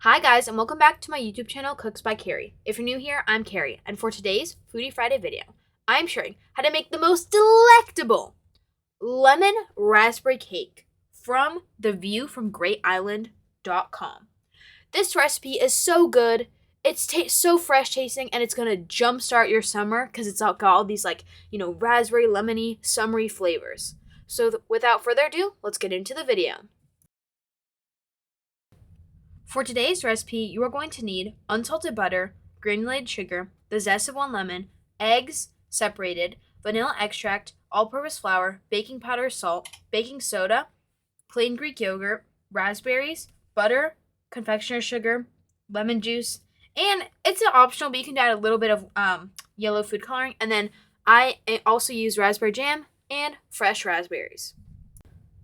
Hi guys, and welcome back to my YouTube channel, Cooks by Carrie. If you're new here, I'm Carrie, and for today's Foodie Friday video, I'm showing how to make the most delectable lemon raspberry cake from the view from greatisland.com. This recipe is so good, it's so fresh tasting, and it's gonna jumpstart your summer because it's got all these raspberry, lemony, summery flavors. So without further ado, let's get into the video. For today's recipe, you are going to need unsalted butter, granulated sugar, the zest of 1 lemon, eggs separated, vanilla extract, all-purpose flour, baking powder, salt, baking soda, plain Greek yogurt, raspberries, butter, confectioner's sugar, lemon juice, and it's optional, but you can add a little bit of yellow food coloring. And then I also use raspberry jam and fresh raspberries.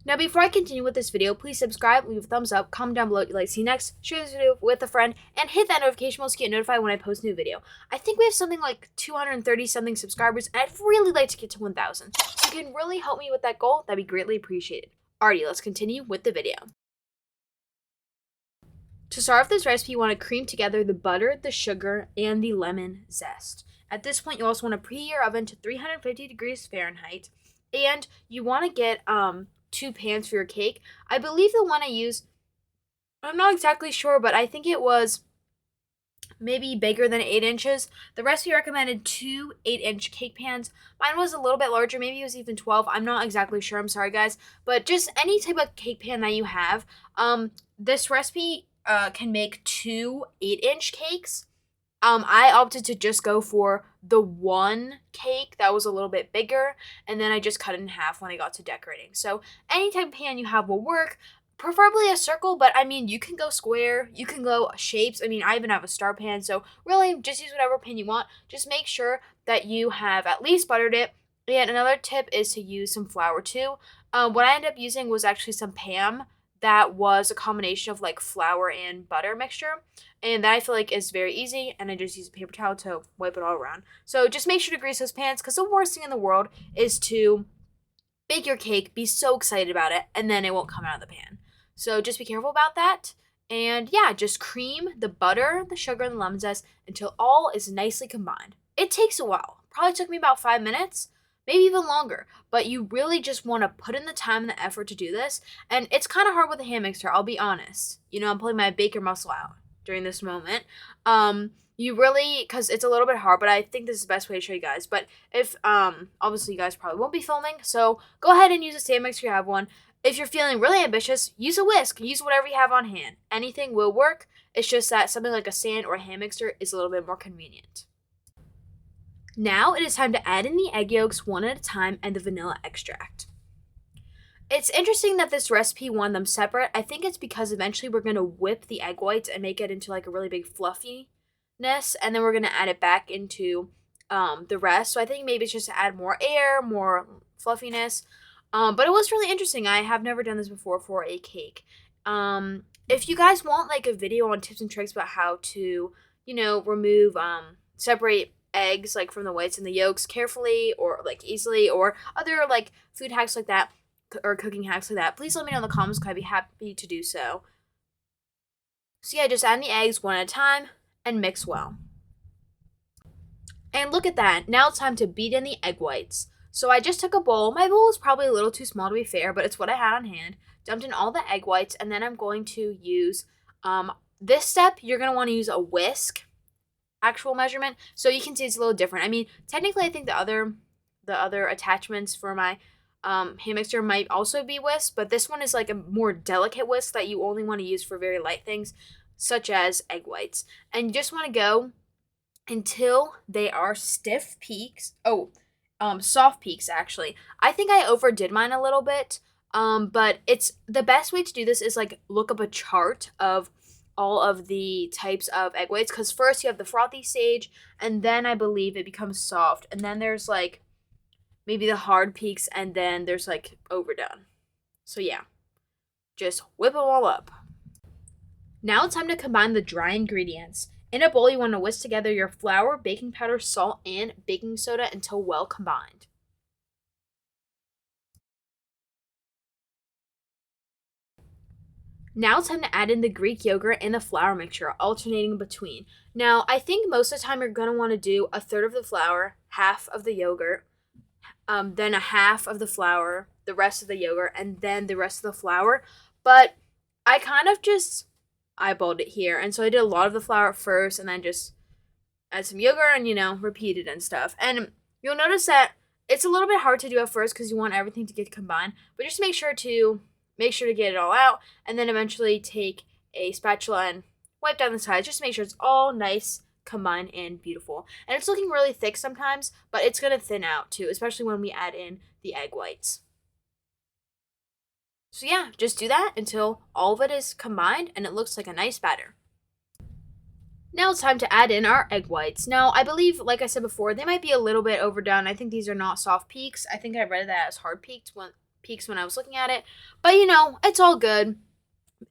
Now, before I continue with this video, please subscribe, leave a thumbs up, comment down below what you'd like to see next, share this video with a friend, and hit that notification bell to get notified when I post a new video. I think we have something like 230-something subscribers, and I'd really like to get to 1,000. So if you can really help me with that goal, that'd be greatly appreciated. Alrighty, let's continue with the video. To start off this recipe, you want to cream together the butter, the sugar, and the lemon zest. At this point, you also want to preheat your oven to 350 degrees Fahrenheit, and you want to get 2 pans for your cake. I believe the one I used, I'm not exactly sure, but I think it was maybe bigger than 8 inches. The recipe recommended 2 8-inch cake pans. Mine was a little bit larger, maybe it was even 12. I'm not exactly sure, I'm sorry guys, but just any type of cake pan that you have. This recipe can make 2 8-inch cakes. I opted to just go for the one cake that was a little bit bigger, and then I just cut it in half when I got to decorating. So any type of pan you have will work, preferably a circle, but I mean, you can go square, you can go shapes. I mean, I even have a star pan, so really just use whatever pan you want. Just make sure that you have at least buttered it. And another tip is to use some flour too. What I ended up using was actually some Pam that was a combination of like flour and butter mixture, and that I feel like is very easy, and I just use a paper towel to wipe it all around. So just make sure to grease those pans, because the worst thing in the world is to bake your cake, be so excited about it, and then it won't come out of the pan. So just be careful about that. And yeah, just cream the butter, the sugar, and the lemon zest until all is nicely combined. It takes a while. Probably took me about 5 minutes, maybe even longer, but you really just want to put in the time and the effort to do this. And it's kind of hard with a hand mixer, I'll be honest. I'm pulling my baker muscle out during this moment. You really, because it's a little bit hard, but I think this is the best way to show you guys. But if obviously you guys probably won't be filming, so go ahead and use a stand mixer if you have one. If you're feeling really ambitious, use a whisk. Use whatever you have on hand. Anything will work. It's just that something like a stand or a hand mixer is a little bit more convenient. Now it is time to add in the egg yolks one at a time and the vanilla extract. It's interesting that this recipe wanted them separate. I think it's because eventually we're going to whip the egg whites and make it into like a really big fluffiness, and then we're going to add it back into the rest. So I think maybe it's just to add more air, more fluffiness. But it was really interesting. I have never done this before for a cake. If you guys want like a video on tips and tricks about how to, remove, separate eggs like from the whites and the yolks carefully or like easily, or other like food hacks like that or cooking hacks like that, please let me know in the comments, because I'd be happy to do so. So yeah, just add in the eggs one at a time and mix well. And look at that, now it's time to beat in the egg whites. So I just took a bowl. My bowl was probably a little too small to be fair, but it's what I had on hand. Dumped in all the egg whites, and then I'm going to use this step. You're going to want to use a whisk actual measurement, so you can see it's a little different. I mean, technically I think the other attachments for my hand mixer might also be whisk, but this one is like a more delicate whisk that you only want to use for very light things such as egg whites. And you just want to go until they are stiff peaks. Soft peaks actually. I think I overdid mine a little bit, but it's the best way to do this is like look up a chart of all of the types of egg whites, because first you have the frothy stage, and then I believe it becomes soft, and then there's like maybe the hard peaks, and then there's like overdone. So yeah, just whip them all up. Now it's time to combine the dry ingredients. In a bowl, you want to whisk together your flour, baking powder, salt, and baking soda until well combined. Now it's time to add in the Greek yogurt and the flour mixture, alternating between. Now, I think most of the time you're going to want to do a third of the flour, half of the yogurt, then a half of the flour, the rest of the yogurt, and then the rest of the flour. But I kind of just eyeballed it here. And so I did a lot of the flour first and then just add some yogurt and, repeat it and stuff. And you'll notice that it's a little bit hard to do at first because you want everything to get combined. But just make sure to get it all out and then eventually take a spatula and wipe down the sides. Just make sure it's all nice, combined, and beautiful. And it's looking really thick sometimes, but it's going to thin out too, especially when we add in the egg whites. So yeah, just do that until all of it is combined and it looks like a nice batter. Now it's time to add in our egg whites. Now, I believe, like I said before, they might be a little bit overdone. I think these are not soft peaks. I think I read that as hard peaks when I was looking at it. But, it's all good.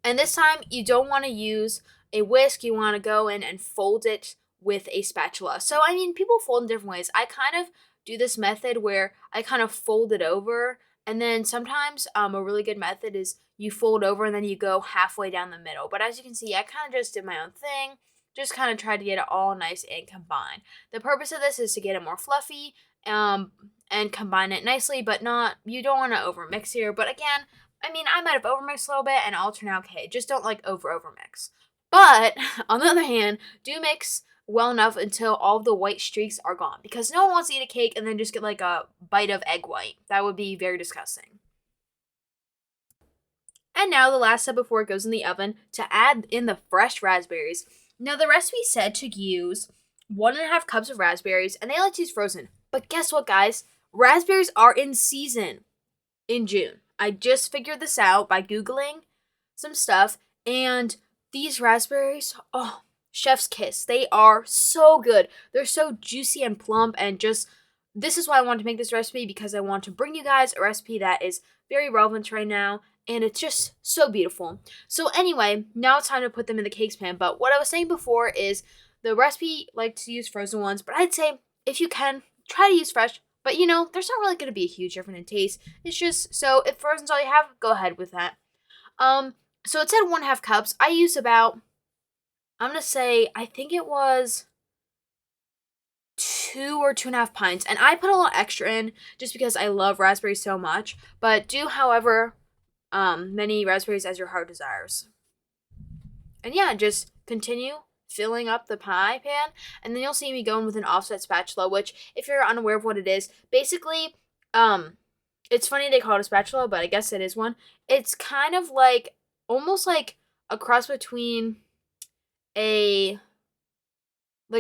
And this time, you don't want to use a whisk. You want to go in and fold it with a spatula. So, people fold in different ways. I kind of do this method where I kind of fold it over. And then sometimes a really good method is you fold over and then you go halfway down the middle. But as you can see, I kind of just did my own thing. Just kind of tried to get it all nice and combined. The purpose of this is to get it more fluffy and combine it nicely, but you don't want to overmix here. But again, I might have overmixed a little bit and all turn out okay. Just don't overmix. But on the other hand, do mix well enough until all of the white streaks are gone. Because no one wants to eat a cake and then just get a bite of egg white. That would be very disgusting. And now the last step before it goes in the oven to add in the fresh raspberries. Now, the recipe said to use 1.5 cups of raspberries, and they like to use frozen. But guess what, guys? Raspberries are in season in June. I just figured this out by Googling some stuff, and these raspberries, chef's kiss. They are so good. They're so juicy and plump, and this is why I wanted to make this recipe, because I want to bring you guys a recipe that is very relevant right now. And it's just so beautiful. So anyway, now it's time to put them in the cakes pan. But what I was saying before is the recipe likes to use frozen ones. But I'd say if you can, try to use fresh. But there's not really going to be a huge difference in taste. It's just, so if frozen's all you have, go ahead with that. So it said 1/2 cups. I used about, I'm going to say, I think it was 2 or 2.5 pints. And I put a little extra in just because I love raspberries so much. But do, however, many raspberries as your heart desires. And yeah, just continue filling up the pie pan, and then you'll see me going with an offset spatula, which, if you're unaware of what it is, basically, it's funny they call it a spatula, but I guess it is one. It's kind of almost like a cross between a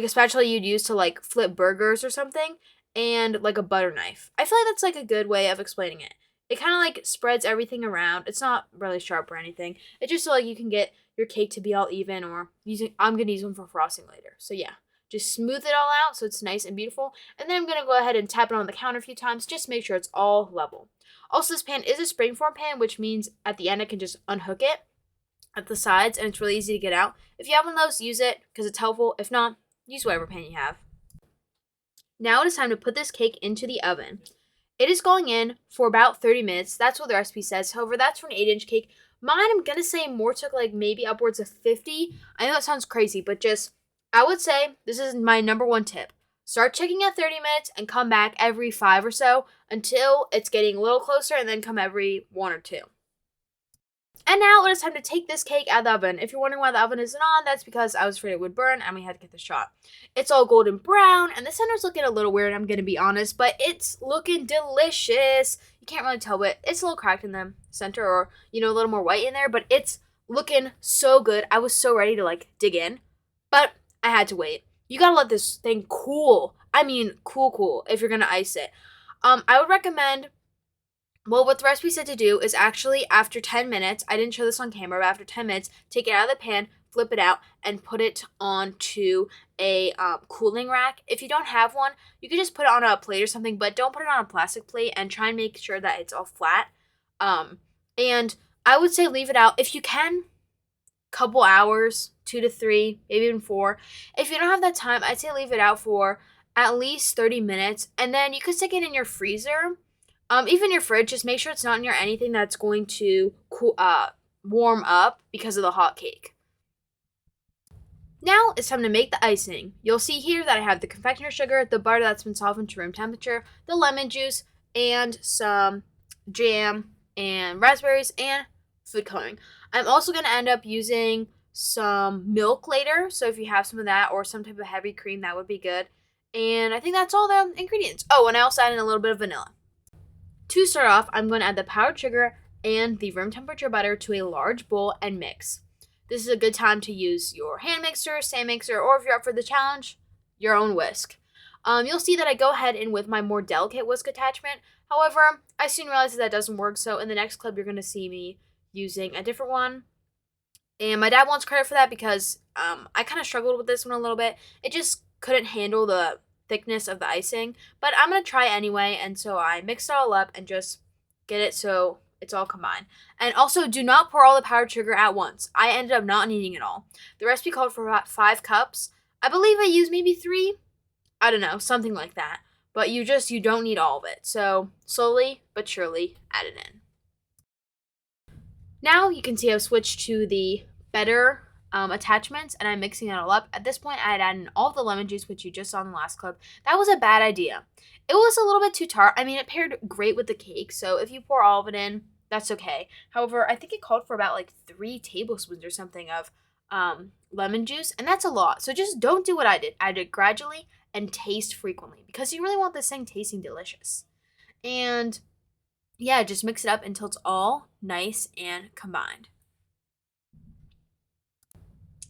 spatula you'd use to flip burgers or something, and a butter knife. I feel like that's a good way of explaining it. It kind of spreads everything around. It's not really sharp or anything. It's just so you can get your cake to be all even, or I'm going to use one for frosting later. So yeah, just smooth it all out so it's nice and beautiful. And then I'm going to go ahead and tap it on the counter a few times. Just make sure it's all level. Also, this pan is a springform pan, which means at the end I can just unhook it at the sides, and it's really easy to get out. If you have one of those, use it because it's helpful. If not, use whatever pan you have. Now it is time to put this cake into the oven. It is going in for about 30 minutes. That's what the recipe says. However, that's for an 8-inch cake. Mine, I'm going to say more took maybe upwards of 50. I know that sounds crazy, but I would say this is my number one tip. Start checking at 30 minutes and come back every 5 or so until it's getting a little closer, and then come every 1 or 2. And now it is time to take this cake out of the oven. If you're wondering why the oven isn't on, that's because I was afraid it would burn and we had to get the shot. It's all golden brown, and the center's looking a little weird, I'm going to be honest, but it's looking delicious. You can't really tell, but it's a little cracked in the center, or, a little more white in there, but it's looking so good. I was so ready to, dig in, but I had to wait. You got to let this thing cool. Cool, if you're going to ice it. I would recommend... Well, what the recipe said to do is actually after 10 minutes, I didn't show this on camera, but after 10 minutes, take it out of the pan, flip it out, and put it onto a cooling rack. If you don't have one, you could just put it on a plate or something, but don't put it on a plastic plate, and try and make sure that it's all flat. And I would say leave it out, if you can, couple hours, 2 to 3, maybe even 4. If you don't have that time, I'd say leave it out for at least 30 minutes, and then you could stick it in your freezer. Even your fridge, just make sure it's not near anything that's going to warm up because of the hot cake. Now it's time to make the icing. You'll see here that I have the confectioner sugar, the butter that's been softened to room temperature, the lemon juice, and some jam and raspberries and food coloring. I'm also going to end up using some milk later, so if you have some of that or some type of heavy cream, that would be good. And I think that's all the ingredients. Oh, and I also added a little bit of vanilla. To start off, I'm going to add the powdered sugar and the room temperature butter to a large bowl and mix. This is a good time to use your hand mixer, stand mixer, or if you're up for the challenge, your own whisk. You'll see that I go ahead and with my more delicate whisk attachment. However, I soon realized that doesn't work, so in the next clip, you're going to see me using a different one. And my dad wants credit for that because I kind of struggled with this one a little bit. It just couldn't handle the thickness of the icing, but I'm going to try anyway, and so I mix it all up and just get it so it's all combined. And also, do not pour all the powdered sugar at once. I ended up not needing it all. The recipe called for about 5 cups. I believe I used maybe 3. I don't know, something like that. But you don't need all of it. So slowly but surely add it in. Now you can see I've switched to the better attachments and I'm mixing it all up. At this point, I had added in all the lemon juice, which you just saw in the last clip. That was a bad idea. It was a little bit too tart. I mean, it paired great with the cake, so if you pour all of it in, that's okay. However, I think it called for about like 3 tablespoons or something of lemon juice, and that's a lot. So just don't do what I did. I did gradually and taste frequently because you really want this thing tasting delicious. And yeah, just mix it up until it's all nice and combined.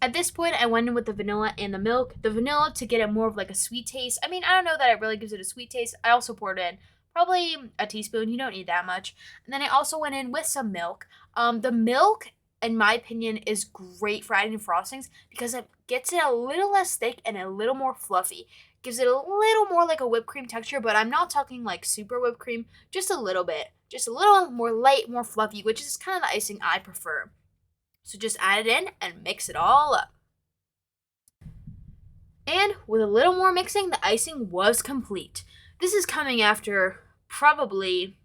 At this point, I went in with the vanilla and the milk. The vanilla to get it more of like a sweet taste. I mean, I don't know that it really gives it a sweet taste. I also poured in probably a teaspoon. You don't need that much. And then I also went in with some milk. The milk, in my opinion, is great for adding frostings because it gets it a little less thick and a little more fluffy. Gives it a little more like a whipped cream texture, but I'm not talking like super whipped cream, just a little bit. Just a little more light, more fluffy, which is kind of the icing I prefer. So just add it in and mix it all up. And with a little more mixing, the icing was complete. This is coming after probably,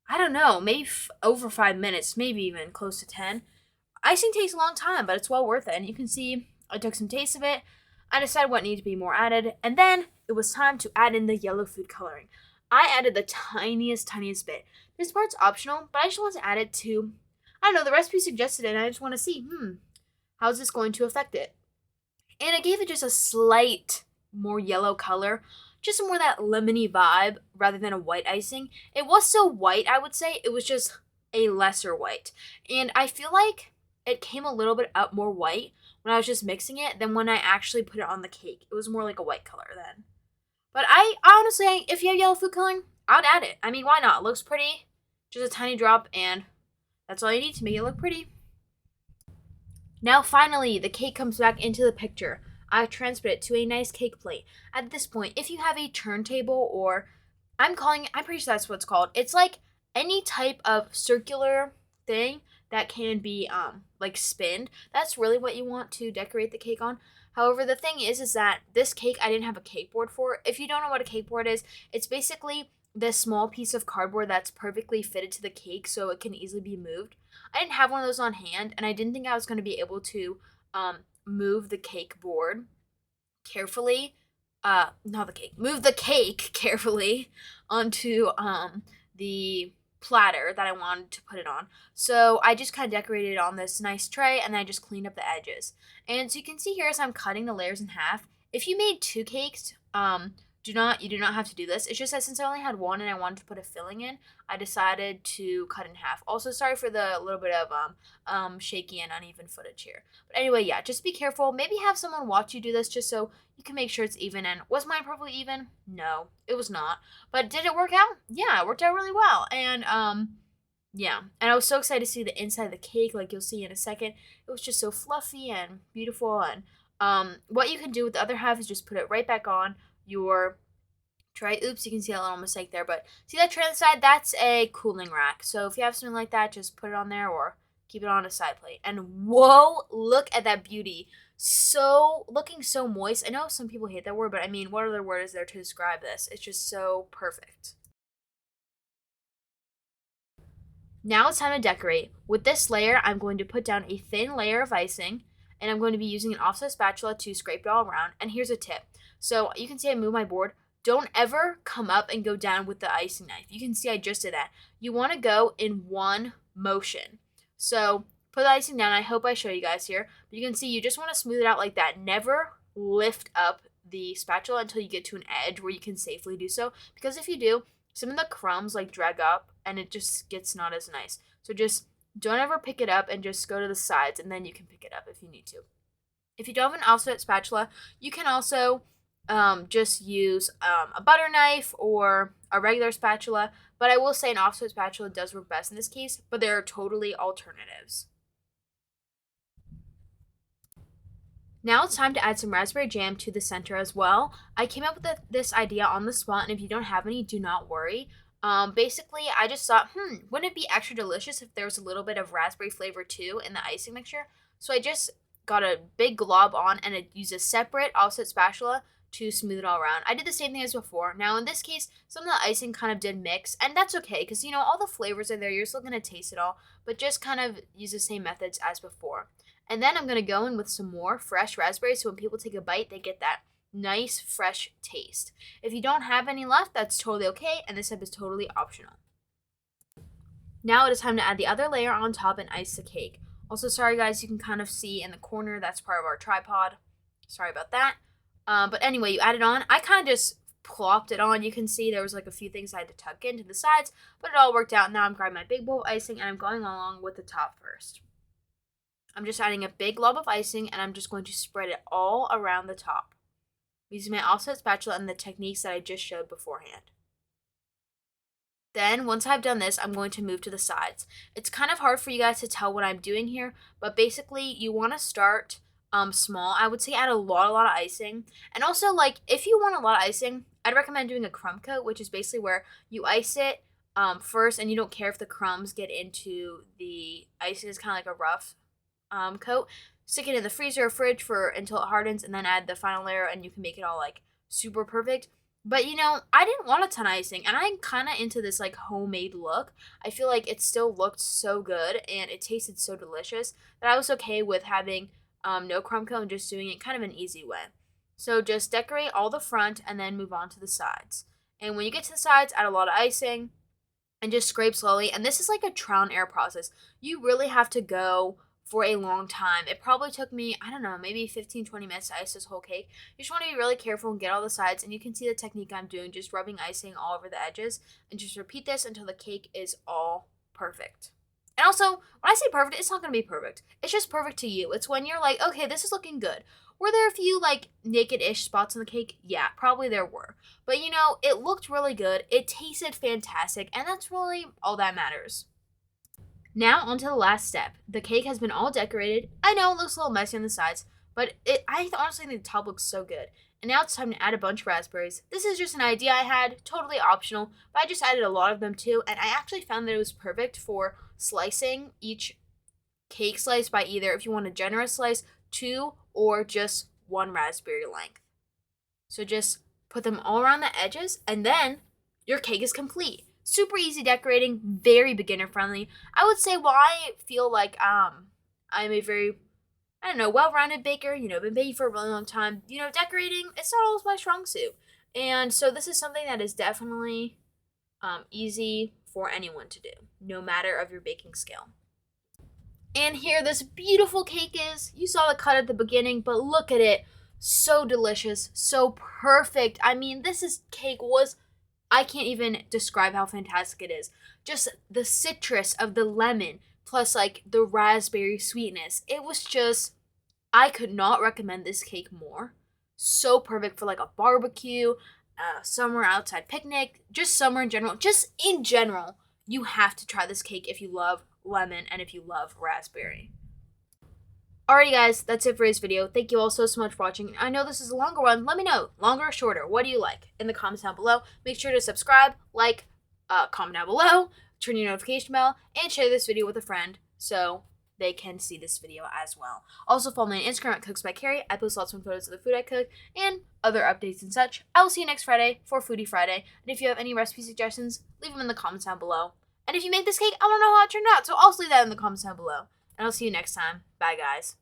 I don't know, maybe over 5 minutes, maybe even close to 10. Icing takes a long time, but it's well worth it. And you can see I took some taste of it. I decided what needed to be more added. And then it was time to add in the yellow food coloring. I added the tiniest bit. This part's optional, but I just want to add it to, I don't know, the recipe suggested it, and I just want to see, how's this going to affect it? And I gave it just a slight more yellow color, just more that lemony vibe rather than a white icing. It was still white, I would say. It was just a lesser white. And I feel like it came a little bit up more white when I was just mixing it than when I actually put it on the cake. It was more like a white color then. But I honestly, if you have yellow food coloring, I'd add it. I mean, why not? It looks pretty. Just a tiny drop, and that's all you need to make it look pretty. Now finally, the cake comes back into the picture. I've transferred it to a nice cake plate. At this point, if you have a turntable or I'm pretty sure that's what it's called. It's like any type of circular thing that can be like spinned. That's really what you want to decorate the cake on. However, the thing is that this cake I didn't have a cake board for. If you don't know what a cake board is, it's basically this small piece of cardboard that's perfectly fitted to the cake so it can easily be moved. I didn't have one of those on hand, and I didn't think I was going to be able to move the cake board carefully. Move the cake carefully onto the platter that I wanted to put it on. So I just kind of decorated it on this nice tray, and then I just cleaned up the edges. And so you can see here as I'm cutting the layers in half. If you made 2 cakes, you do not have to do this. It's just that since I only had one and I wanted to put a filling in, I decided to cut in half. Also, sorry for the little bit of shaky and uneven footage here. But anyway, yeah, just be careful. Maybe have someone watch you do this just so you can make sure it's even. And was mine perfectly even? No, it was not. But did it work out? Yeah, it worked out really well. And yeah, and I was so excited to see the inside of the cake, like you'll see in a second. It was just so fluffy and beautiful. And what you can do with the other half is just put it right back on your tray. Oops, you can see a little mistake there, but see that tray on the side? That's a cooling rack. So if you have something like that, just put it on there or keep it on a side plate. And whoa, look at that beauty. Looking so moist. I know some people hate that word, but I mean, what other word is there to describe this? It's just so perfect. Now it's time to decorate. With this layer, I'm going to put down a thin layer of icing, and I'm going to be using an offset spatula to scrape it all around. And here's a tip. So you can see I move my board. Don't ever come up and go down with the icing knife. You can see I just did that. You want to go in one motion. So put the icing down. I hope I show you guys here. But you can see you just want to smooth it out like that. Never lift up the spatula until you get to an edge where you can safely do so. Because if you do, some of the crumbs like drag up and it just gets not as nice. So just don't ever pick it up and just go to the sides and then you can pick it up if you need to. If you don't have an offset spatula, you can also just use a butter knife or a regular spatula. But I will say an offset spatula does work best in this case, but there are totally alternatives. Now it's time to add some raspberry jam to the center as well. I came up with this idea on the spot, and if you don't have any, do not worry. Basically, I just thought, wouldn't it be extra delicious if there was a little bit of raspberry flavor too in the icing mixture? So I just got a big glob on and I used a separate offset spatula to smooth it all around. I did the same thing as before. Now in this case, some of the icing kind of did mix, and that's okay because all the flavors are there. You're still gonna taste it all, but just kind of use the same methods as before. And then I'm going to go in with some more fresh raspberries so when people take a bite, they get that nice, fresh taste. If you don't have any left, that's totally okay, and this step is totally optional. Now it is time to add the other layer on top and ice the cake. Also, sorry guys, you can kind of see in the corner, that's part of our tripod. Sorry about that. But anyway, you add it on. I kind of just plopped it on. You can see there was like a few things I had to tuck into the sides, but it all worked out. Now I'm grabbing my big bowl of icing and I'm going along with the top first. I'm just adding a big glob of icing and I'm just going to spread it all around the top using my offset spatula and the techniques that I just showed beforehand. Then, once I've done this, I'm going to move to the sides. It's kind of hard for you guys to tell what I'm doing here, but basically you want to start small. I would say add a lot of icing. And also, like, if you want a lot of icing, I'd recommend doing a crumb coat, which is basically where you ice it first and you don't care if the crumbs get into the icing. It's kind of like a rough coat. Stick it in the freezer or fridge until it hardens, and then add the final layer, and you can make it all like super perfect. But I didn't want a ton of icing, and I'm kind of into this like homemade look. I feel like it still looked so good and it tasted so delicious that I was okay with having no crumb coat and just doing it kind of an easy way. So just decorate all the front and then move on to the sides. And when you get to the sides, add a lot of icing and just scrape slowly. And this is like a trial and error process. You really have to go for a long time. It probably took me, I don't know, maybe 15-20 minutes to ice this whole cake. You just want to be really careful and get all the sides, and you can see the technique I'm doing, just rubbing icing all over the edges, and just repeat this until the cake is all perfect. And also, when I say perfect, it's not going to be perfect. It's just perfect to you. It's when you're like, okay, this is looking good. Were there a few like naked-ish spots on the cake? Yeah, probably there were. But it looked really good. It tasted fantastic, and that's really all that matters. Now onto the last step. The cake has been all decorated. I know it looks a little messy on the sides, but I honestly think the top looks so good. And now it's time to add a bunch of raspberries. This is just an idea I had, totally optional, but I just added a lot of them too, and I actually found that it was perfect for slicing each cake slice by either, if you want a generous slice, 2 or just 1 raspberry length. So just put them all around the edges, and then your cake is complete. Super easy decorating, very beginner friendly. I would say I feel like I'm a very, well-rounded baker, been baking for a really long time. Decorating, it's not always my strong suit. And so this is something that is definitely easy for anyone to do, no matter of your baking skill. And here this beautiful cake is. You saw the cut at the beginning, but look at it. So delicious, so perfect. I mean, I can't even describe how fantastic it is. Just the citrus of the lemon plus like the raspberry sweetness. It was just, I could not recommend this cake more. So perfect for like a barbecue, summer outside picnic, just summer in general. Just in general, you have to try this cake if you love lemon and if you love raspberry. Alrighty guys, that's it for this video. Thank you all so much for watching. I know this is a longer one. Let me know, longer or shorter, what do you like? In the comments down below. Make sure to subscribe, like, comment down below, turn your notification bell, and share this video with a friend so they can see this video as well. Also follow me on Instagram at Cooks by Carrie. I post lots of photos of the food I cook and other updates and such. I will see you next Friday for Foodie Friday. And if you have any recipe suggestions, leave them in the comments down below. And if you make this cake, I want to know how it turned out. So also leave that in the comments down below. And I'll see you next time. Bye, guys.